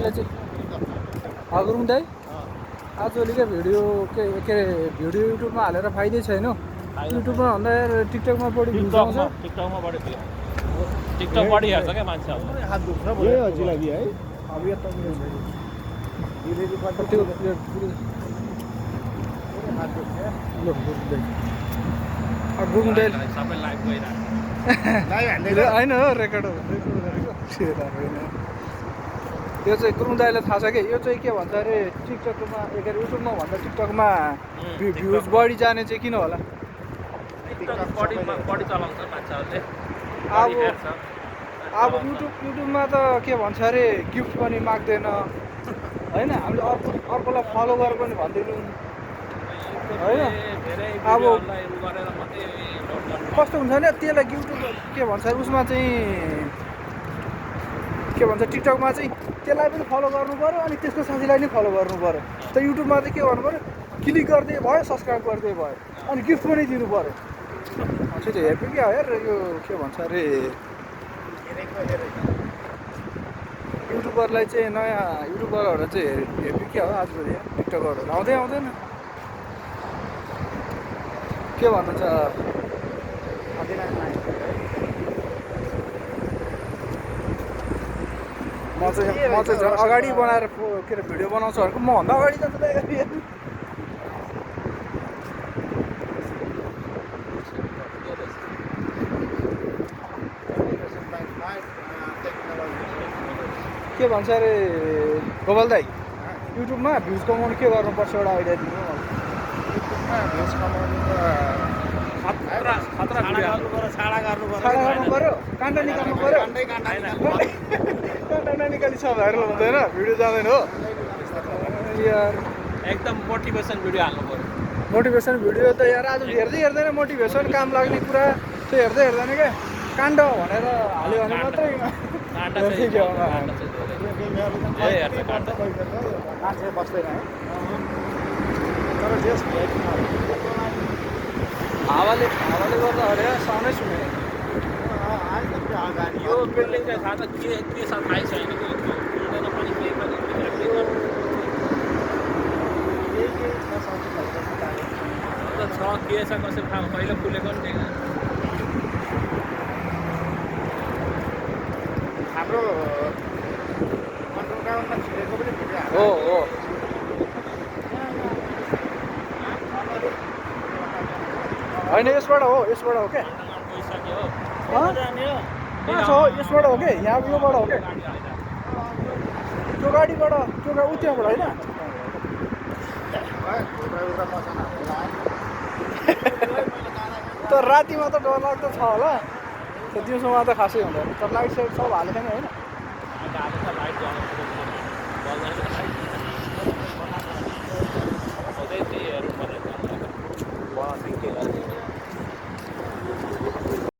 दाइलाई चाहिँ गुरुङ दाइ आजभोलिका भिडियो के अरे भिडियो युट्युबमा हालेर फाइदै छैन हौ। युट्युबमा भन्दा यार टिकटकमा बढी भ्युज आउँछ। टिकटकमा बढी भ्यू टिकटक बढी हेर्छ क्या मान्छेहरू। हात दुख्छ यही हजुर लागि है अब यो त गुरुङ दाइ सबै लाइभ गइरहेको होइन हो रेकर्ड यो चाहिँ गुरुङ दाइलाई थाहा छ कि यो चाहिँ के भन्छ अरे टिकटकमा के अरे युट्युबमा भन्दा टिकटकमा भ्युज बढी जाने चाहिँ किन होला? बढी चलाउँछ मान्छेहरूले। अब युट्युबमा त के भन्छ अरे गिफ्ट पनि माग्दैन होइन, हामीले अर्कोलाई फलोवर पनि भन्दैनौँ होइन। अब कस्तो हुन्छ भने त्यसलाई युट्युब के भन्छ उसमा चाहिँ के भन्छ टिकटकमा चाहिँ त्यसलाई पनि फलो गर्नु पऱ्यो अनि त्यसको साथीलाई नै फलो गर्नु पऱ्यो। त युट्युबमा चाहिँ के गर्नु पऱ्यो, क्लिक गरिदिए भयो, सब्सक्राइब गरिदिए भयो, अनि गिफ्ट पनि दिनु पऱ्यो। त्यो हेर्नु क्या यार यो के भन्छ अरे युट्युबरलाई चाहिँ नयाँ युट्युबरहरू चाहिँ हेर्नु क्या हो आजभोलि टिकटकहरू आउँदैन के भन्नु छ। म चाहिँ झन् अगाडि बनाएर के अरे भिडियो बनाउँछु भनेको मभन्दा अगाडि जान्छ त के भन्छ अरे गोपाल दाइ युट्युबमा भ्युज कमाउनु के गर्नुपर्छ एउटा आइडिया दिनु मलाई। युट्युबमा भ्युज कमाउनु त छाडा गर्नु पऱ्यो, काण्ड निकाल्नु पऱ्यो। काण्ड निकाली छ भाइरल हुँदैन, भिडियो जाँदैन हो यार। एकदम मोटिभेसन भिडियो हाल्नु पऱ्यो। मोटिभेसन भिडियो त यार आज हेर्दैन मोटिभेसन काम लाग्ने कुरा त्यो हेर्दैन क्या। काण्ड भनेर हाल्यो भने मात्रै मान्छे बस्दैन है। हावाले गर्दा अरे साउन्डै सुनेन। यो बिल्डिङ चाहिँ थाहा छ के छ थाहै छैन कि पनि के छ के छ कसै थाहा पहिला खुलेको नि थिएन। हाम्रो अन्डरग्राउन्डमा छिरेको पनि भिडियो हो होइन यसबाट हो क्या गइसक्यो कहाँ छ हो यसबाट हो क्या यहाँ योबाट हो क्या त्यो गाडीबाट त्यो ऊ त्यहाँबाट होइन तर रातिमा त डरलाग्दो छ होला, दिउँसोमा त खासै हुँदैन। तर लाइट साइट सब हालेको छैन होइन।